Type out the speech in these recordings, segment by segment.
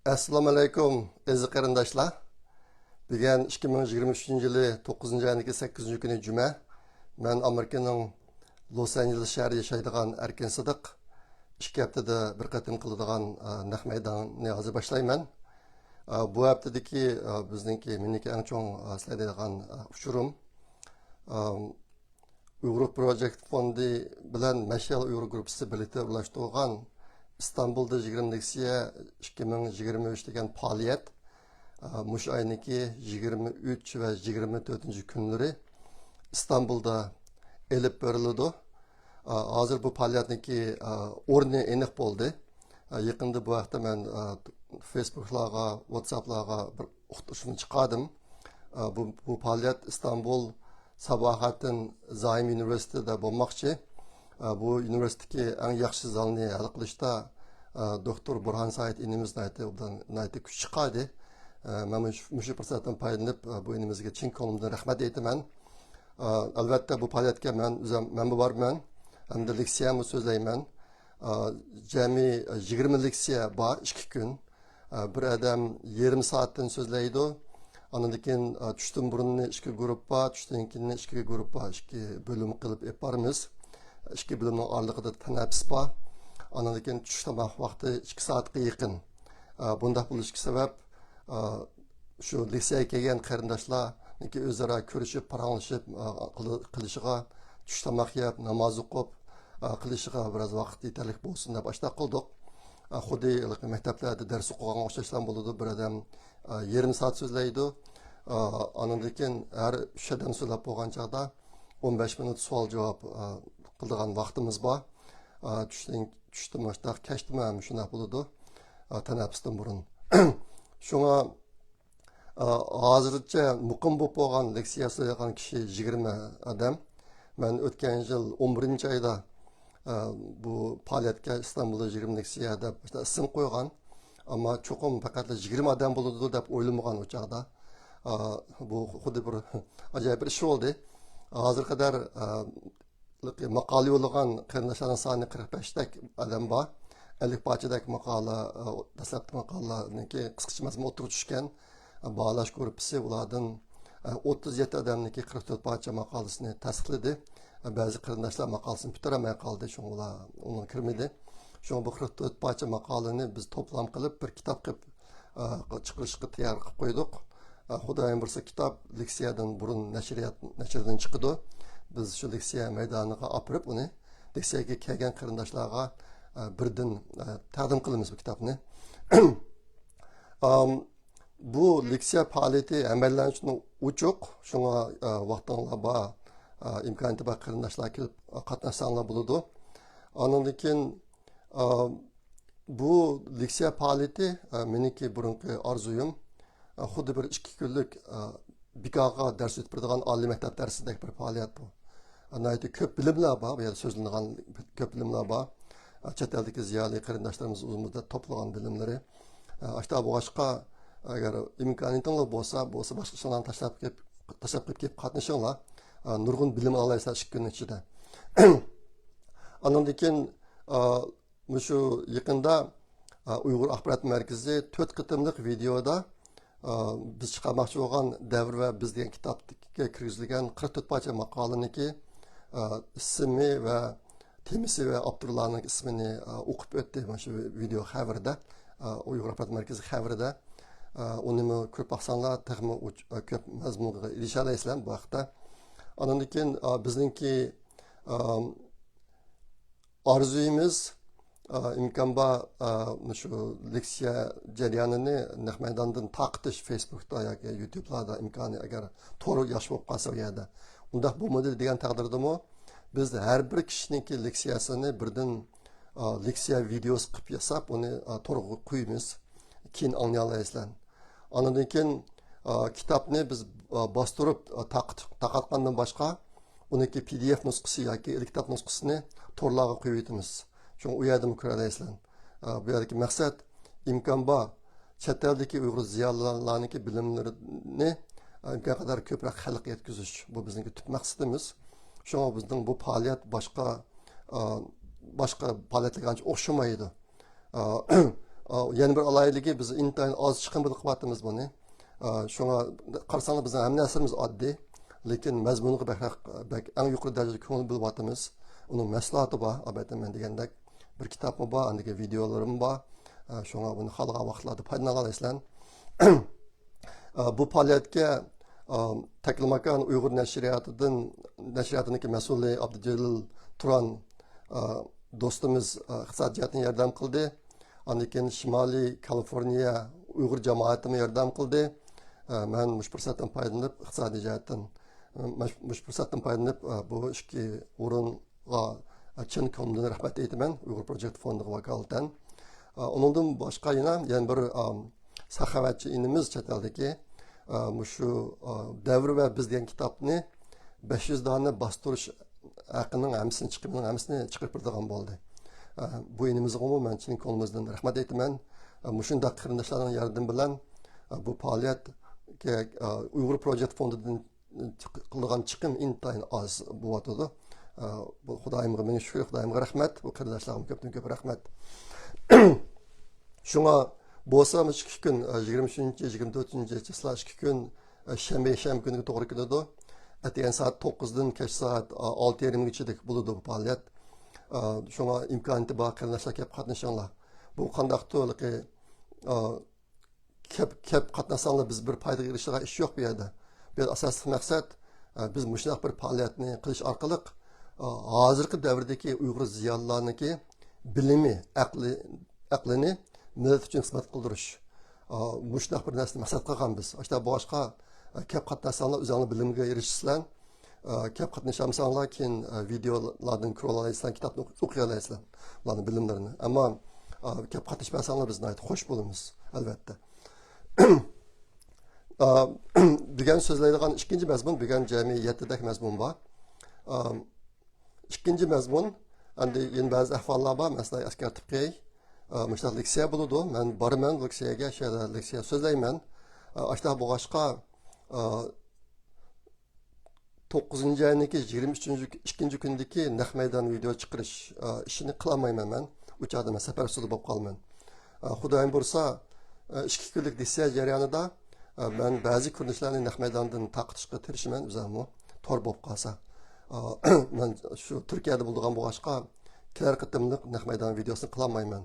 Assalomu alaykum aziz qarindoshlar. Bugun 2023-yili 9-oyning 8-kuni juma. Men Amerikaning Los Angeles shahrida yashaydigan Erkin Sidiq 2 haftada bir qatim qiladigan naq maydonni hozir boshlayman. Bu haftadagi meniki eng cho'ng sizlaydigan uchurum Uyg'ur Project Fondi bilan Mashal Uyg'ur guruhi birlikda birlashtirgan İstanbul'da 20 2023 degan faoliyat mush ayniki 23 ve 24 günleri İstanbul'da elip berildi. Hazır bu faoliyatniki o'rni aniq bo'ldi. Yaqında bu hafta men Facebook'larga, WhatsApp'larga bir uqtirishni chiqardim. Bu faoliyat İstanbul Sabahattin Zaim Üniversitesi'de bo'lmoqchi. Bu üniversitedeki en yaxshi zalni hal qilishda doktor Burhan Said inimiz nayti kuch chiqadi. Men mushu fursatdan foydalanib bu inimizga chin ko'nglimdan rahmat aytaman. Albatta bu faoliyatga men borman. Hamda leksiyamni so'zlayman. Jami 20 leksiya bor 2 kun. Bir adam yarım soatdan so'zlaydi. Ondan keyin tushdan burunni 2 guruhga, tushdan keyin 2 guruhga 2 bo'lim qilib yaparmiz. 2 bölümün aralıqda tanafis var. Ondan tuş tamaq vaqti 2 saatga yaqin. Bunda bo'lishga sabab şu liseye kelgan qarindoshlar o'zaro ko'rishib, paranglashib qilishiga, tush tamaq yeb, namoz o'qib qilishiga biroz vaqt yetarli bo'lsin deb boshlab qildik. Xuddi maktablarda dars o'qigan o'xshashlar bo'ladi. Bir odam yarım saat so'zlaydi. Ondan keyin har 3 odam so'zlab bo'lgan chaqda 15 minut savol javob qildigan vaqtimiz bor. Tushdim boshda kechdim ham shunday bo'ladi. Tanafusdan burun. Shunga hozircha muqim bo'lib bo'lgan leksiya so'zlagan kishi 20 odam. Men o'tgan yil 11-oyda bu faoliyatga İstanbulda 20 leksiya deb ism qo'ygan. Ammo cho'qim faqat 20 odam bo'ladi deb o'ylamagan o chaqda. Bu xuddi bir ajoyib bir ish bo'ldi. Hozir qadar maqala yo'llagan qarindoshlarning soni 45 dak odam bor. 50 parchadak maqala, dastlabki maqalalarniki qisqacha mazmun o'tirib tushgan. Bağlash guruhi ulardan 37 odamniki 44 parcha maqolasini tasdiqladi. Ba'zi qarindoshlar maqolasini bitiramay qoldi, shunlar uni kirmadi. Shunga bu 44 parcha maqolani biz to'plam qilib bir kitob qilib chiqarishga tayyor qilib qo'ydik. Xudoyim bilsa kitob leksiyadan burun nashrdan chiqdi. Biz şu leksiya maydoniga opirib uni leksiyaga kelgan qarindoshlarga birdan taqdim qilamiz bu kitobni. Bu leksiya faoliyati amallanishni uchuq, shunga vaqtinglar bor, imkoniyati bor qarindoshlar kelib qatnashsanglar bo'ladi. Ondan keyin bu leksiya faoliyati meniki burungi orzuyim xuddi bir 2 kunlik bikaga ders o'tib turadigan oliy maktab darsidek bir faoliyat bu. Anayda köp bilimler var, veya sözlenen köp bilimler var. Chet eldeki ziyali qarindoshlarimiz o'zimizda to'plagan bilimleri. Ashta bu boshqa agar imkoniyatinglar bo'lsa boshqalarni tashlab kelib qatnashinglar. Nurg'un bilim olasizlar 2 kun ichida. Ondan keyin shu yaqinda Uyg'ur axborot markazi 4 qitimliq videoda biz chiqarmoqchi bo'lgan davr va biz degan kitobga kirgizilgan 44 parcha maqolaniki ismi ve temisi ve Abdullah'ın ismini okup öttü şu video xabarda, Uyg'ur axborot markazi xabarida. Uni ko'p baxsanlar texmi ko'p mazmunga erishalaysizlar bu vaqtda. Ondan keyin bizningki orzuyimiz imkon bor shu leksiya jarayonini naq maydondan taqtish Facebook'da yoki YouTube'larda imkoni agar to'g'ri yosh bo'lib qolsa u yerda. Undaq bo'lmadi degan taqdirdami biz har bir kishiniki leksiyasini birdan leksiya videosi qilib yasab uni to'g'ri qo'yamiz. Keyin anglayalaysizlar. Ondan keyin kitobni biz bostirib taqatgandan boshqa uniki PDF nusxasi yoki elektron nusxasini to'rlarga qo'yib o'tamiz. Çünkü u yerda ko'ralaysizlar. Bu yerdagi maqsad imkon bor chet eldagi Uyg'ur ziyolilarniki bilimlarini imkon qadar ko'proq xalqqa yetkazish. Bu bizning tub maqsadimiz. Shunga bizning bu faoliyat boshqa faoliyatlarga ancha o'xshamaydi. Yana bir alaylığı biz intayin az chiqim bilib qilyapmiz buni. Shunga qarasangiz bizning hamma narsamiz oddiy, lekin mazmuniga bak eng yuqori darajada ko'ngil bo'lyapmiz. Uning maslahati bor, albatta men degandek bir kitobim bor, andagi videolarim bor. Shunga buni xalqqa vaqtlarda foydalana olasizlar. Bu faoliyatga Taklimakan Uyg'ur nashriyatidagi mas'uli Abdujalil Turan do'stimiz iqtisodiyotni yordam qildi. Andan Shimoliy Kaliforniya Uyg'ur jamoatimi yordam qildi. Men mush fursatdan foydalanib iqtisodiy jihatdan mush fursatdan foydalanib bu ishki o'ringa chin ko'ngildan rahmat aytaman Uyg'ur Project fondiga vakolatan. Undan boshqa yana bir saxovatchi inimiz chet eldagi shu davr va biz degan kitobni 500 dona bostirish haqining hammasini chiqarib beradigan bo'ldi. Bu inimizga men chin ko'nglimizdan rahmat aytaman. Shunday qarindoshlarning yordami bilan bu faoliyatga Uyg'ur Project fondidan qilgan chiqim intayin oz bo'lyotdi. Bu Xudoyimga ming shukr, Xudoyimga rahmat. Bu qarindoshlarimga ko'p rahmat. Shunga bo'lsa 2 kun 23-24 числа 2 kun shanba kuniga to'g'ri keladi. Atagan soat 9 dan kech soat 6:30gacha bo'ladi bu faoliyat. Shunga imkoniyati bor qarindoshlar kelib qatnashinglar. Bu qandaqdir kep qatnasanglar biz bir foydaga erishadigan ish yo'q bu yerda. Bu asosiy maqsad biz mushunday bir faoliyatni qilish orqali hozirgi davrdagi Uyg'ur ziyolilariniki bilimi, aqlini millat uchun xizmat qildirish. Mushunday bir narsani maqsad qilgan biz. Ashta boshqa kep qatnasanglar o'zingizning bilimga erishsizlar. Kep qatnashamsanglar keyin videolardan ko'ra olasizlar, kitobni o'qiy olasizlar, ularning bilimlarini. Ammo kep qatnashmasanglar biz xush bo'lamiz, albatta. Bugun so'zlaydigan ikkinchi mazmun, bugun jami 7 dak mazmun bor. Ikkinchi mazmun, endi yana ba'zi ahvollar bor, masalan, eskartib qo'y. Müştaq leksiya bo'ladi. Men boraman leksiyaga, shada leksiya so'zlayman. Ashta bo'g'ashqa 9-oyning 23-2 kundagi naq maydon video chiqarish ishini qilmayman men. Uchada men safar ustida bo'lib qolman. Xudoyim bo'lsa 2 kunlik leksiya jarayonida men ba'zi ko'rinishlarni naq maydondan taqitishga tirishaman o'zimni tor bo'lib qolsa. Men shu Turkiyada bo'lgan bo'g'ashqa kelar qitimliq naq maydon videosini qilmayman.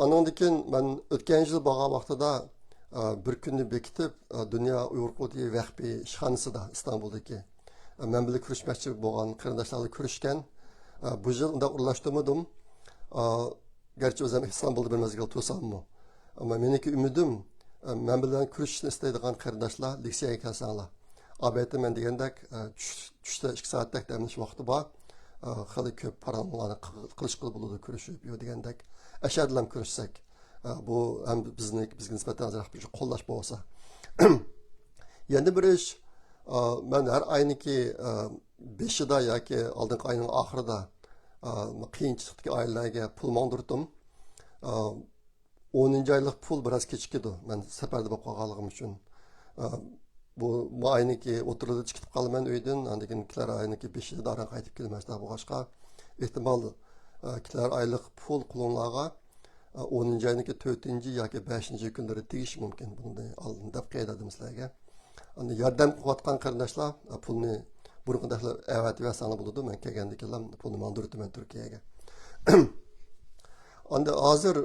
Ondan keyin men o'tgan yil bo'lgan vaqtida bir kunni bekitib Dunyo Uyg'ur quddi vahbiy ishxonasida Istanbuldagi men bilan ko'rishmoqchi bo'lgan qarindoshlarla ko'rishgan. Bu yil unda urlashtirmadim. Gerçi o'zim İstanbulda bir mezgil tursam-mı. Ama meniki ümidim men bilan ko'rishishni istaydigan qarindoshlar leksiyaga kelsanglar. Albatta men degandek tushda 2 soatlik damlash vaqti bor. Xali ko'p paranlarni qilish qilib bo'ladi ko'rishib degandek ashadlam ko'rishsak bu ham bizga nisbatan azroq bir qo'llash bo'lsa. Yana bir ish men har oyniki 5-ida yoki oldingi oyning oxirida qiyinchilikdagi oilalarga pul mondirdim. 10-oylik pul biroz kechikdi. Men safarda bo'lib qolganligim uchun. Bu ayniki o'tirida chiqib qolaman uydan, andan kelar ayniki 5-ida daran qaytib kelmasda bo'g'ashqa ehtimol kelar oylik pul qulunlarga 10-oyniki 4 yoki 5-kunlari tegish mumkin. Buni oldin deb qaydadim sizlarga. Endi yordam qilayotgan qarindoshlar pulni burunqidaqlar avat versanlar bo'ladi. Men kelganda kelam pulni mondirdim Turkiyaga. Endi hozir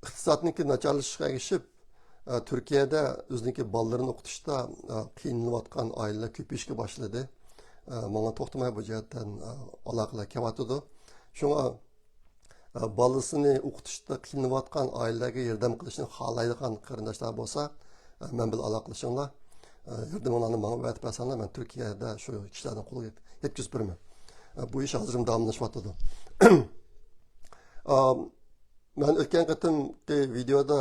iqtisodniki nacharlashishga erishib Türkiye'de o'ziniki bolalarni o'qitishda qiynalıyotgan aileler ko'payishga boshladi. Menga to'xtamay bu jihatdan aloqalar kelyapti. Shunga bolasini o'qitishda qiynalıyotgan ailelerga yordam qilishni xohlaydigan qarindoshlar bo'lsa, men bilan aloqalashinglar. Yordamlarni menga va'da bersanlar, men Turkiyada shu ishlarni qo'lga yetkazib beraman. Bu ish hozir davomlashmoqda. Ben o'tgan qatimki videoda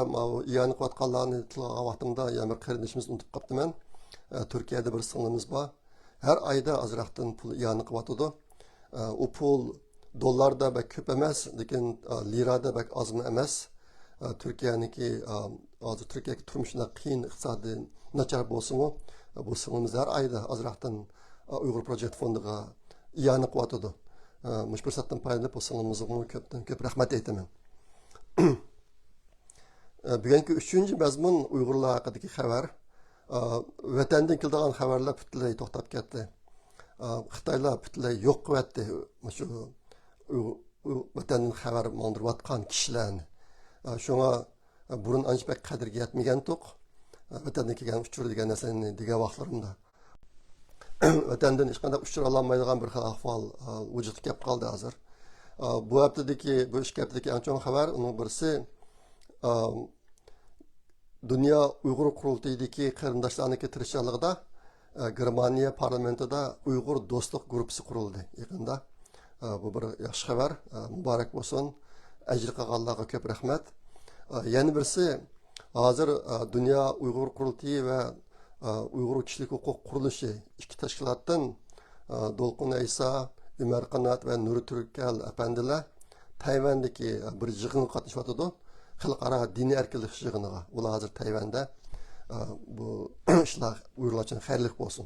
iyani qilayotganlarni tilga vaqtimda yana bir qarindishimizni unutib qolibman. Turkiyada bir singlimiz bor. Har oyda ozroqdan pul iyani qilyotdi. U pul dollarda bak ko'p emas, lekin lirada bak ozmi emas. Turkiyaniki hozir Turkiyadagi turmushda qiyin iqtisodiy nachar bo'lsa-mu, bu singlimiz har oyda ozroqdan Uyg'ur Project fondiga iyani qilyotdi. mush fursatdan foydalanib bo'lsangiz ko'pdan ko'p rahmat aytaman. Bugungi 3-chi mazmun Uyg'urlar haqidagi xabar. Vatandan keladigan xabarlar butunlay to'xtab ketdi. Xitoylar butunlay yo'q qilyapti shu vatandan xabar mondirayotgan kishilarni. Shunga burun anchbek qadrga yetmagan to'q. Vatandan kelgan uchur degan narsani degan vaqtlarimda vatandan hech qanday uchur ololmaydigan bir xil ahvol vujudga kelib qoldi hozir. Bu haftadagi bu ikki haftadagi eng chong xabar uning birisi Dünya Uyghur Qurultayidagi qarindoshlarniki tirishchiligida Germaniya parlamentida Uyg'ur do'stlik guruhi qurildi yaqinda. Bu bir yaxshi xabar, muborak bo'lsin. Ajr qilganlarga ko'p rahmat. Yana birisi hozir Dünya Uyg'ur Qurultayi va Uyg'ur kishilik huquq qurilishi ikki tashkilotdan Dolqun Aysa, Umar Qanat va Nuri Turkal apandilar Tayvandagi bir yig'inga qatnashyotdi. Xalqaro diniy erkinlik yig'iniga. Ular hozir Tayvanda. Bu ishlar Uyg'urlar uchun xayrli bo'lsin.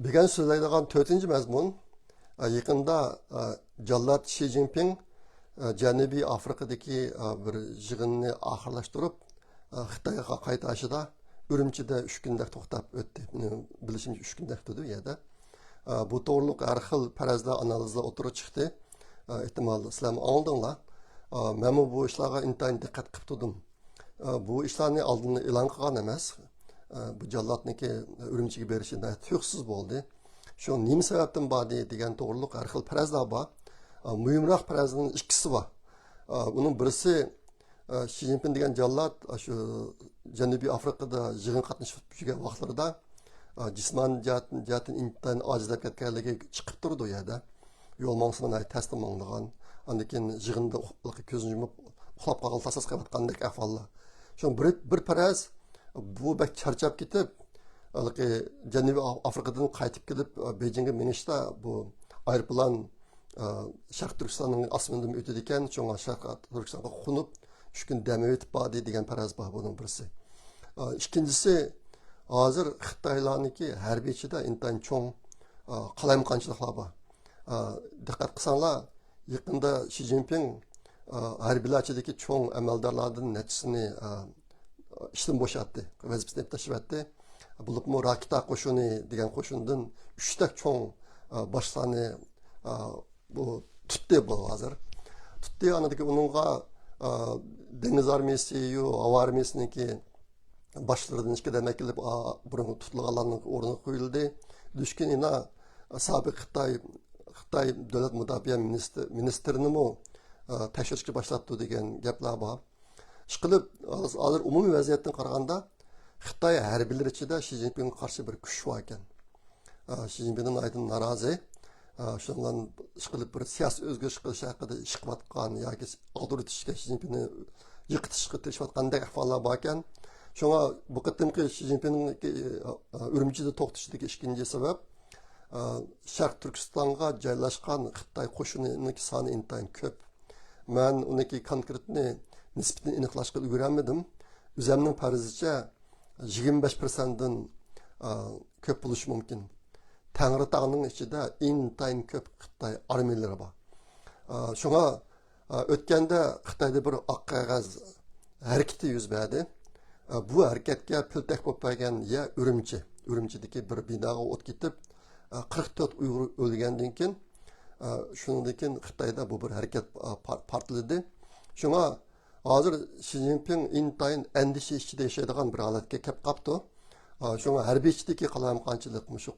Bugun so'zlaydigan 4-chi mazmun yaqinda Jallat Xi Jinping Janubiy Afrikadagi bir yig'inni oxirlashtirib Xitoyga qaytashida Urumchida 3 kunda to'xtab o'tdi. Bilishimcha 3 kunda o'tdi bu yerda. Bu to'g'riliq har xil farazlar, analizlar o'tirib chiqdi. Ehtimal sizlar oldinglar. Men bu ishlarga intayin diqqat qilib turdim. Bu ishlarni oldin e'lon qilgan emas. Bu Jallatniki Urumchiga berishida tuxsiz bo'ldi. Shu nima sababdan bo'ldi degan to'g'riliq har xil farazlar bor. Muhimroq farazning ikkisi bor. Uning birisi Xi Jinping degan Jallat shu Janubiy Afrikada yig'in qatnashib yurgan vaqtlarida jismoniy jihatdan intayin ojizlab ketganligi chiqib turdi u yerda. Yo'l maqsadini taslim olgan. Ondan keyin yig'inda ko'zini yumib uxlab qolgan tasas qilayotgandek ahvollar. Shu bir faraz bu bak charchab ketib, Janubiy Afrikadan qaytib kelib Beijingga minishda bu aeroplan Sharq Turkistonning osmonidan o'tadi ekan, cho'nga Sharq Turkistonga qo'nib 3 kun dam o'tib bordi degan faraz bor buning birisi. Ikkinchisi hozir Xitoylarniki harbiychida intayin cho'ng qalamqonchiliklar bor. Diqqat qilsanglar, yaqinda Xi Jinping harbiylarchidagi cho'ng amaldorlardan nechisini ishdan bo'shatdi, vazifasini tashlatdi. Bulubmu raketa qo'shini degan qo'shindan 3 ta cho'ng boshlarni bu tutdi bu hozir. Tutdi anadagi uningga dengiz armiyasi yo havo armiyasiniki başlarından işke demek ki burun tutulanların oruna koyuldu. Düşkününe sabık Xitay Devlet Müdafiə Ministerini mi təşkilçi başlattı degen gaplar var. Işqilib, hazır umumi vəziyyətdən qaraganda Xitay hərbiləri içində Xi Jinping'e qarşı bir güç var ekan. Xi Jinping'in aydın narazı. Şundan işqilib bir siyasi özgürlük qilish haqida ish qilayotgan yoki ag'dur etishga Xi Jinpingni yiqitishga tirishayotgandek ahvollar bor ekan. Şuna bu qatimki Xi Jinping'in Urumchida to'xtashdagi ikkinchi sabab Sharq Turkistonga joylashgan Xitoy qo'shinining soni intayin ko'p. Men uniki konkretni nisbatini aniqlashga ulgurmadim. O'zimning farzimcha 25%dan ko'p bo'lishi mumkin. Tangritog'ning ichida intayin ko'p Xitoy armiyalari bor. Shunga o'tganda Xitoyda bir oq qog'oz harakati yuz berdi. Bu harakatga piltak bo'lib qolgan ya Urumchidagi bir binoga o't ketib 44 Uyg'ur o'lgandan keyin shundan keyin Xitoyda bu bir harakat portladi. Shunga hozir Xi Jinping intayin andisha ichida yashaydigan bir holatga kelib qoldi. Shunga harbiychilikka qalamqonchilik shu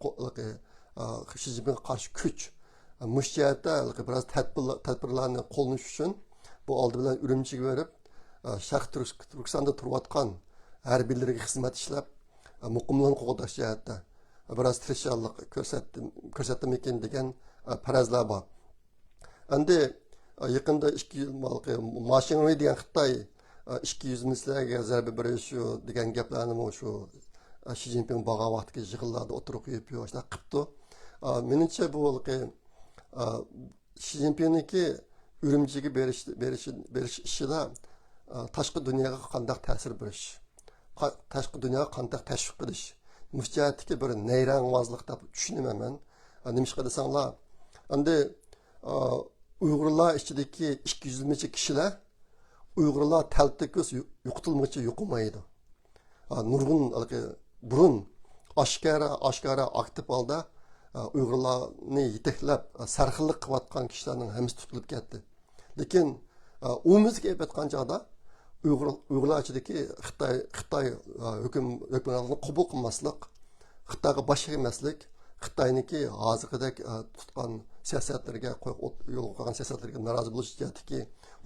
Xi Jinpingga qarshi kuch mushjatda biroz tadbirlarni qo'llanish uchun bu oldi bilan Urumchiga berib Sharq Turkistonda turayotgan harbiylarga xizmat ishlab muqimlikni qo'g'dash jihatda biroz tirishchilik ko'rsatdimikin degan farazlar bor. Endi yaqinda 2 yil mashinaviy degan Xitoy 200 mislarga zarba berish degan gaplarni shu Xi Jinping bo'lgan vaqtga yig'inlarda o'tirib qo'yib yo'shlar qilibdi. Menimcha bu Xi Jinpingniki Urumchiga berish ishida tashqi dunyoga qanday ta'sir berish, tashqi dunyoga qanday tashviq qilish, mushjatdagi bir nayrangvozlik deb tushunaman men. Nima desanglar, endi Uyg'urlar ichidagi 200 mingcha kishilar Uyg'urlar taltikus yo'qitilmoqchi yo'qimaydi. Nurg'un burun oshkora aktiv holda Uyg'urlarni yetaklab sarxillik qilayotgan kishilarning hammasi tutilib ketdi. Lekin umumizga aytgan chog'da Uyg'urlar ichidagi Xitoy hukumatini qabul qilmaslik, Xitoyga bosh emaslik, Xitoyniki hozirgidek tutgan siyosatlarga yo'l qo'ygan siyosatlarga norozi bo'lish jihatdagi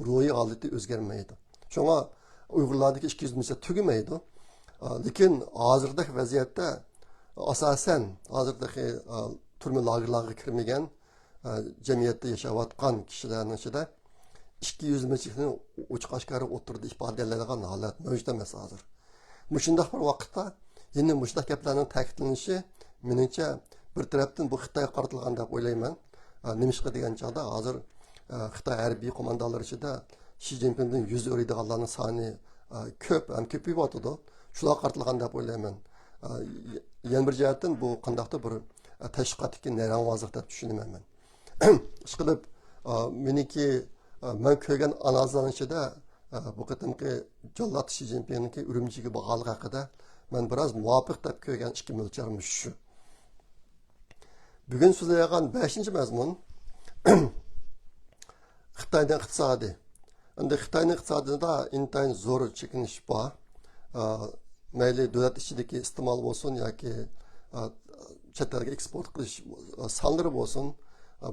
ruhiy holati o'zgarmaydi. Shunga Uyg'urlardagi 200 ming tugamaydi. Lekin hozirgi vaziyatda asosan hozirgi turma lagerlarga kirmagan jamiyatda yashayotgan kishilarning ichida 200 mingni ochiq oshkora o'tirdi ifodalaydigan holat mavjud emas hozir. Mushundaq bir vaqtda yana mushundaq gaplarning ta'kidlanishi meningcha bir tarafdan bu Xitoyga qaratilgan deb o'ylayman. Nimishqa degan chog'da hozir Xitoy harbiy qo'mondonlari ichida Xi Jinpingdan yuz o'raydiganlarning soni ko'p ham ko'payyapti. Shular qaratilgan deb o'ylayman. Yana bir jihatdan bu qandaqdir bir tashqatdagi narangvozlik deb tushunaman men. Ishqilib meniki men ko'rgan analizlarning ichida bu qatimki Jallod Xi Jinpingniki Urumchiga borganligi haqida men biroz muvofiq deb ko'rgan ikki mo'lcharimiz shu. Bugun so'zlayotgan 5-mazmun Xitoyning iqtisodi. Endi Xitoyning iqtisodida intayin zo'r chekinish bor. Mayli davlat ichidagi iste'mol bo'lsin yoki chet elga eksport qilish sonlari bo'lsin,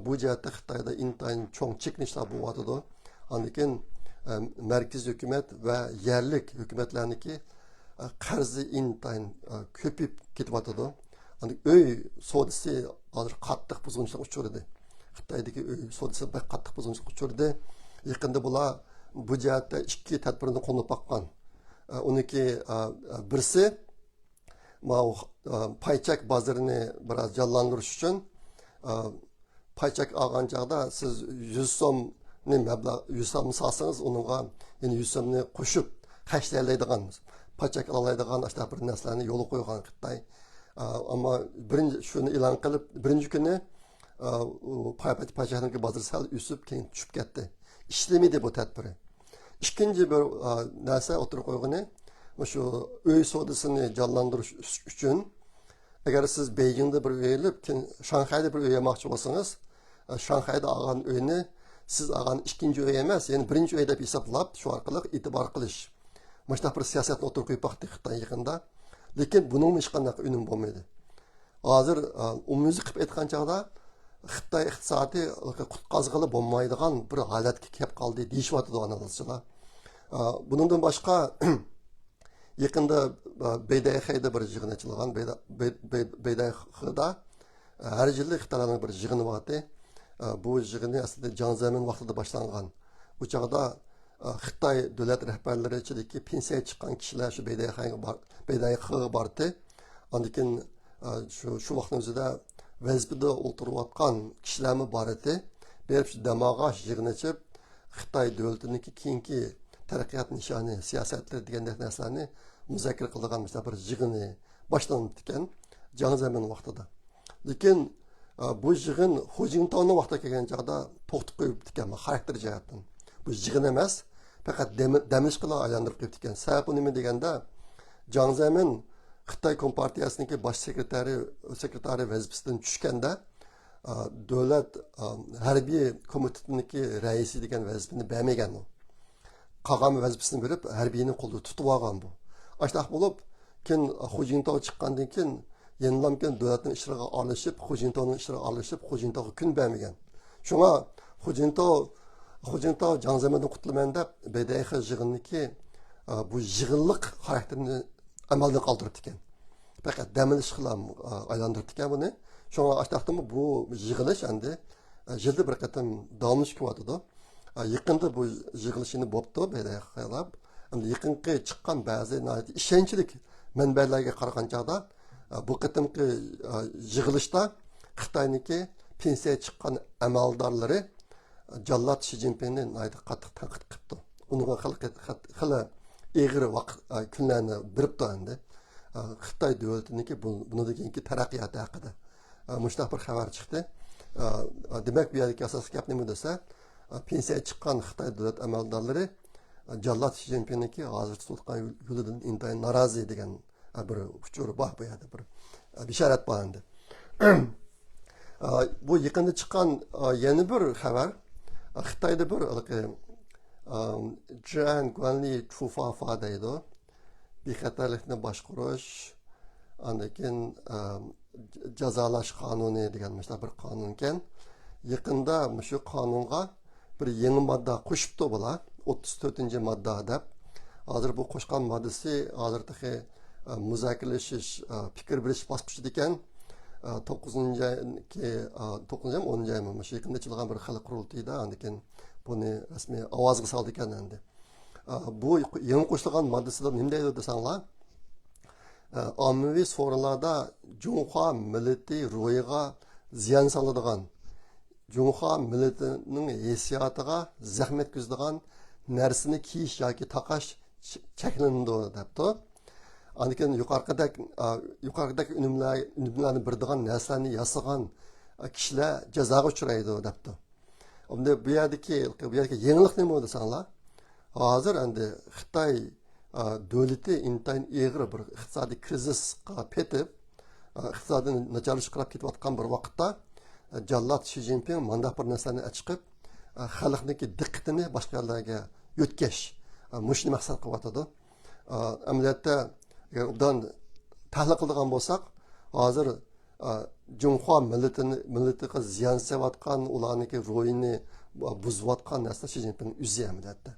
bu jihatda Xitoyda intayin cho'ng chekinishlar bo'lyotidi. Lekin markaziy hukumat va yerlik hukumatlarniki qarzi intayin ko'pib ketyotidi. Uy savdosi hozir qattiq buzg'unchilik uchradi. Xitoydagi uy savdosi qattiq buzg'unchilik uchradi. Yaqinda bular bu jihatda ikki tadbirni qo'llab boqqan. Uniki birsi paychak bozorini biroz jonlantirish uchun paychak olgan chog'da siz 100 so'mni mablag' 100 so'm solsangiz unga yana 100 so'mni qo'shib hashlaydigan paychak oladigan bir narsalarni yo'l qo'ygan Xitoy. Ama birinci şunu ilan qilib birinci kuni paychakning bozor sal o'sib keyin tushib ketdi. İşlemedi bu tadbiri. İkinci bir narsa o'tirib qo'ygani shu uy savdosini jonlantirish uchun agar siz Beijingda bir uy olib, Shanxayda bir uy olmoqchi bo'lsangiz, Shanxayda olgan uyni siz olgan ikkinchi uy emas, ya'ni birinchi uy deb hisoblab, shu orqali e'tibor qilish. Mana bir siyosatni o'tirib qo'yib baxti Xitoy yaqinda. Lekin buning hech qanday unum bo'lmaydi. Hozir umumni qilib aytgan chog'da Xitoy iqtisodiy qutqazg'ili bo'lmaydigan bir holatga kelib qoldi deyishyapti analizchilar. Bundan boshqa yaqinda BDXda bir yig'in ochilgan, BDXda har yili Xitoyning bir yig'ini bordi. Bu yig'ini aslida Jiangzemin vaqtida boshlangan. Bu chog'da Xitoy davlat rahbarlari ichidagi pensiya chiqqan kishilar shu BDXga bordi. Ondan shu vaqtning o'zida vazifada o'tirayotgan kishilarmi bor edi. Berib shu damogash yig'in ochib Xitoy davlatiniki keyingi taraqqiyot nishoni, siyosatlar degan narsalarni muzokara qiladigan bir yig'ini boshlanib ekan Jiangzemin vaqtida. Lekin bu yig'in Hu Jintaoning vaqtida kelgan chog'da to'xtab qo'yib ekan xarakter jihatdan. Bu yig'in emas, faqat damishqila aylantirib qo'yib ekan. Sababi nima deganda Jiangzemin Xitoy Kompartiyasiniki bosh sekretari vazifasidan tushganda davlat harbiy komitetiniki raisi degan vazifani bermagan u. Qolgan vazifasini berib harbiyni qo'lda tutib olgan bu. Ashtaq bo'lib, keyin Hu Jintao chiqqandan keyin yenilamgan davlatning ishlariga aralashib, Hu Jintaoning ishlariga aralashib, Hu Jintaoga kun bermagan. Shunga Hu Jintao Jiangzemindan qutulaman deb BDX yig'iniki bu yig'inlik xarakterini amaldan qoldirib ekan. Faqat damilish qilam aylantirib ekan buni. Shunga ashtaqdimi bu yig'ilish endi yilda bir qatam davomlashib ketyapti. Yaqinda bu yig'ilishini bo'pti BDXlab. Endi yaqinqi chiqqan ba'zi ishonchlik manbalarga qaragan chog'da bu qatimqi yig'ilishda Xitoyniki pensiya chiqqan amaldorlari Jallod Xi Jinpingni qattiq tanqid qilibdi. Unga xili eg'ir kunlarni biribdi endi. Xitoy davlatiniki bundan keyingi taraqqiyoti haqida müştaq bir xabar chiqdi. Demak, bu yerdagi asosiy gap nima desa, pensiyaga chiqqan Xitoy davlat amaldorlari Jallat Xi Jinpingniki hozir tutgan yo'lidan intayin norozi degan bir uchur bor bu yerda bir bishorat bor endi. Bu yaqinda chiqqan yana bir xabar Xitoyda bir Zhang Guanli Chufafa deydi. Bexatarlikni boshqarish, undan keyin jazolash qonuni degan bir qonun ekan. Yaqinda shu qonunga bir yangi modda qo'shibdi bular. 34-modda deb. Hozir bu qo'shgan moddasi hozirgi muzokaralashish, fikr berish bosqichida ekan. 9-10 shu yaqinda chilgan bir xalq qurultayida, undan keyin buni rasmiy ovozga soldi ekan endi. Bu yangi qo'shilgan moddasida nima deydi desanglar, ommaviy so'rinlarda Junxo millati ro'yiga ziyon soladigan, Junxo millatining hissiyotiga zaxmat yetkazadigan narsani kiyish yoki taqash cheklandi debdi. Anikin yuqoridagi unumlarni birdigan narsalarni yasagan kishilar jazoga uchraydi debdi. Endi bu yerdagi yangilik nima desanglar, hozir endi Xitoy davlati intayin og'ir bir iqtisodiy krizisga petib, iqtisodiyotni nacharlashib ketayotgan bir vaqtda Jallat Xi Jinping mandaq bir narsalarni chiqib, xalqniki diqqatini boshqa yerlarga yo'tkash mushni maqsad qilyotdi. Amaliyotda agar undan tahlil qiladigan bo'lsak, hozir Junxo millatiga ziyon solayotgan, ularniki ro'yini buzayotgan narsa Xi Jinping o'zi amaliyotda.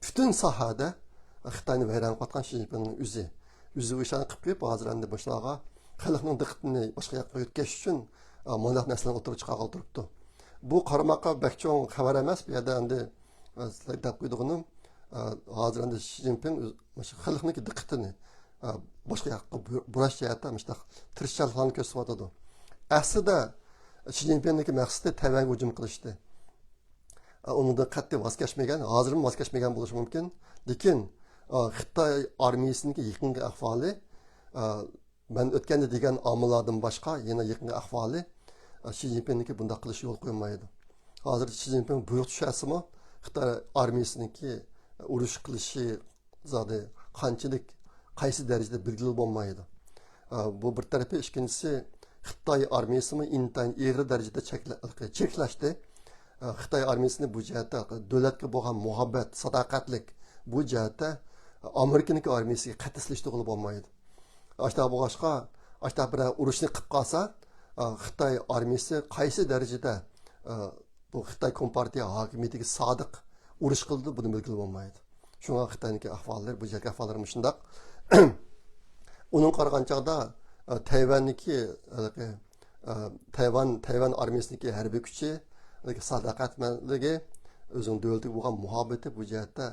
Bütün sahada Xitoyni vayron qilayotgan Xi Jinpingning o'zi ishani qilib qo'yib, hozir endi boshlarga xalqning diqqatini boshqa yoqqa yo'tkash uchun mandaq narsalarni o'tirib chiqarib turibdi. Bu qaramaqa bakcho'ng xabar emas, bu yerda endi deb qo'ydiganim hozir endi Xi Jinping xalqning diqqatini boshqa yoqqa burash jihatda tirishchiliklarni ko'rsatyapti. Aslida Xi Jinpingning maqsadi Tayvanga hujum qilishdi. Onundan qat'iy voz kechmagan, hozir voz kechmagan bo'lishi mumkin. Lekin Xitoy armiyasining yaqingi ahvoli, men o'tganda degan omillardan boshqa yana yaqingi ahvoli Xi Jinpingniki bunday qilish yo'l qo'ymaydi. Hozir Xi Jinping buyruq tushasimi, Xitoy armiyasiniki urush qilishi zodi qanchalik qaysi darajada belgilab bo'lmaydi. Bu bir tarafi, ikkinchisi Xitoy armiyasini intayin og'ir darajada cheklashdi. Xitoy armiyasini bu jihatda davlatga bo'lgan muhabbat, sadoqatlik bu jihatda Amerikaniki armiyasiga qattiqlashdi qilib bo'lmaydi. Ashta bo'lg'achqa, ashta bir urushni qilib qolsa, Xitoy armiyasi qaysi darajada bu Xitoy kompartiya hokimiyatiga sodiq urush qildi, buni bilgilib bo'lmaydi. Shunga Xitoyniki ahvollar, bu jihatdagi ahvollar shundoq. Uning qaragan chog'da Tayvan armiyasiniki harbiy kuchi, sadoqatmanligi, o'zining davlatiga bo'lgan muhabbati bu jihatda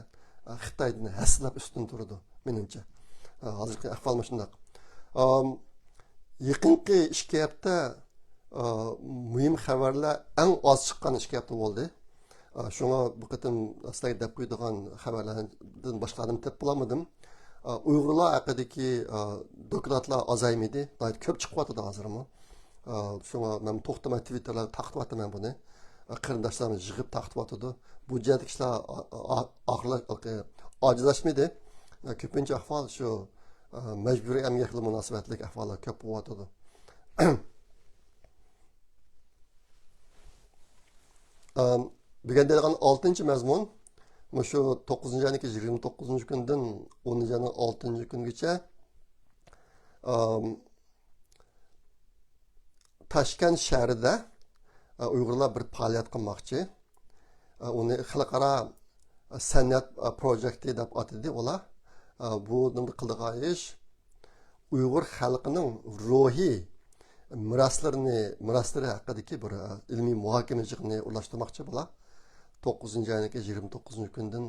Xitoydan haslab ustun turdi, menimcha. Hozirgi ahvol shundoq. Yaqinqi 2 hafta muhim xabarlar eng oz chiqqan 2 hafta bo'ldi. Shunga bu qatim sizlarga deb qo'ydigan xabarlardan boshqalarni topib bulamadim. Uyg'urlar haqidagi dokladlar azaymadi, ko'p chiqyapti hozirmi. Shunga men to'xtamay Twitter'ga taqtiryapman buni. Qarindoshlarimiz yig'ib taqtiryapti. Bu jihatda kishilar ojizlashmaydi. Ko'pincha ahvol shu majburiy emgakli munosabatlik ahvollar ko'p bo'lyapti. Bugun deyilgan 6-mazmun shu 9-ayning 29-kundan 10-ayning 6-kungacha Toshkent shahrida Uyg'urlar bir faoliyat qilmoqchi. Uni xalqaro san'at projekti deb atadi ular. Bu nima qilgan ish Uyg'ur xalqining ruhiy miroslari haqidagi bir ilmiy muhokama yig'ini ulashtirmoqchi bular. 9-ayning 29-kundan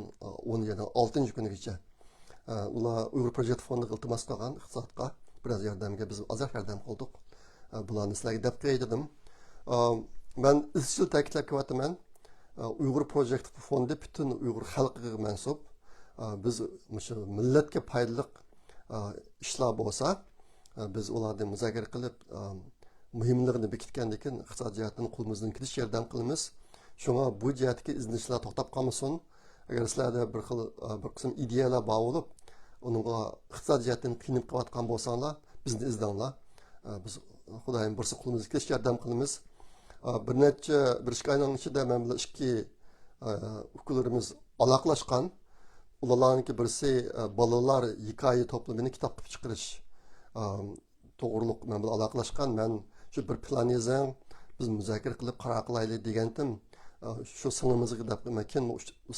10-ayning 6-kunigacha. Ular Uyg'ur projekt fondiga iltimos qilgan iqtisodga biraz yordamga biz ozroq yordam qildik. Bularni sizlarga deb qo'ydim. Men izchil ta'kidlab kelyapman. Uyg'ur projekt fondi butun Uyg'ur xalqiga mansub. Biz shu millatga foydali ishlar bo'lsa, biz ularni muzokara qilib, mühimligini bekitgandan keyin iqtisod jihatdan qo'limizdan kelishcha yordam qilamiz. Shunga bu jihatga izinishlar to'xtab qolmasin. Agar sizlarda bir qism ideyalar bor bo'lib, uningga iqtisod jihatdan qiynab qilayotgan bo'lsanglar, bizni izlanglar. Biz Xudoyim birsi qo'limizdan kelishcha yordam qilamiz. Bir necha bir ikki oyning ichida men bilan ikki ukalarimiz aloqalashgan. Ularlarniki birisi bolalar hikoya to'plamini kitob qilib chiqarish to'g'riliq men bilan aloqalashgan. Men shu bir plan yozing, biz muzokara qilib qaror qilaylik degandim. Shu singlimizga deb men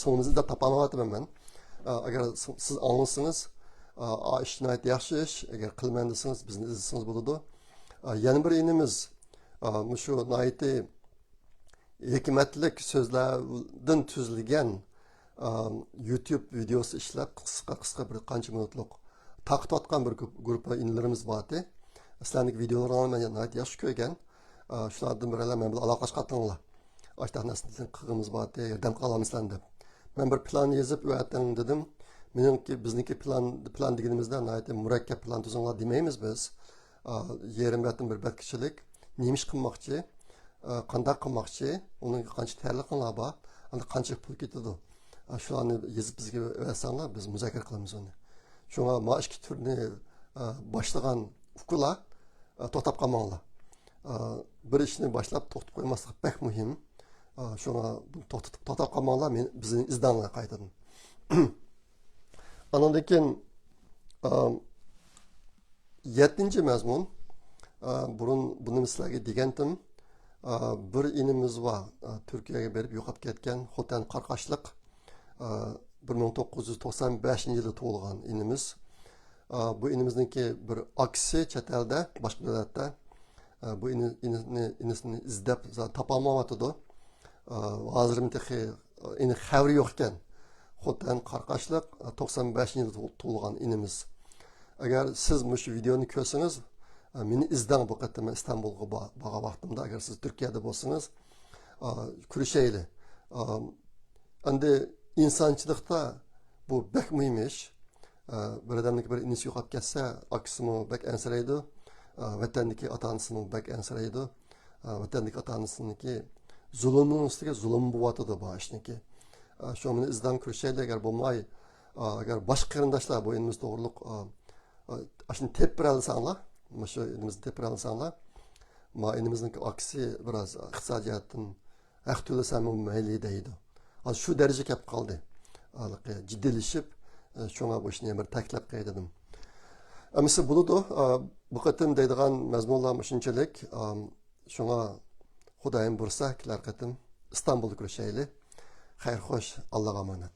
singlimizni deb topolmayapman men. Agar siz anglasangiz, ishni yaxshi ish, agar qilmayman desangiz bizni izlasangiz bo'ladi. Yana bir inimiz shu naiti hikmatlik so'zlardan tuzilgan YouTube videosi ishlab qisqa bir qancha minutlik taqtotgan bir guruh inlarimiz bordi. Sizlarning videolaringizni men yaxshi ko'rgan. Shulardan birilar men bilan aloqalashganlar. Ashtaxnasini qilg'imiz bordi, yordam qila olamizlar deb. Men bir plan yozib o'yatdim dedim. Bizniki plan deganimizda naiti murakkab plan tuzinglar demaymiz biz. Yerim bir kishilik nima ish qilmoqchi, qanday qilmoqchi, uning qancha tayyorlig'lar bor, qancha pul ketadi. Shularni yozib bizga o'rsatsanglar, biz muzokara qilamiz uni. Shunga ma ikki turni boshlagan ukalar to'xtab qolmanglar. Bir ishni boshlab to'xtab qo'ymaslik bek muhim. Shunga to'xtab qolmanglar, bizni izdanglar qaytadan. Andan keyin 7. mazmun, buni sizlarga degandim. Bir inimiz var, Türkiye'ye berib yo'qolib ketgan Xotan Qarqashliq 1995 yılda tug'ilgan inimiz. Bu inimizniki bir aksi chet elda, boshqa davlatda bu inisini izlab topolmayotdi. Hozirmtixi ini xavri yo'q ekan. Xotan Qarqashliq 95 yılda tug'ilgan inimiz. Agar siz bu videoni ko'rsangiz, meni izlang bu qatam İstanbulga borgan vaqtimda, agar siz Turkiyada bo'lsangiz, kurashaylik. Endi insonchilikda bu bek muhim ish. Bir odamniki bir inisi yo'qolib ketsa, aksimi bek ansiraydi, vatanniki ota-onasini bek ansiraydi. Vatanniki ota-onasiniki zulmning ustiga zulm bo'lyotdi bu ishniki. Shu meni izlang kurashaylik, agar bo'lmay, agar boshqa qarindoshlar bu inimiz to'g'riliq ashuni tepib olsanglar, shu inimizni tepib olsanglar, ma inimizniki aksi biraz iqtisodiyotdan haq to'lasam mayli deydi. Shu darajaga kelib qoldi. Jiddilashib, shunga bu ishni bir taklif qildim. Amisi bo'ladi. Bu qatim deydigan mazmunlar shunchalik. Shunga Xudoyim bursa, kelar qatim Istanbulga kirishaylik. Xayr xo'sh, Allohga omonat.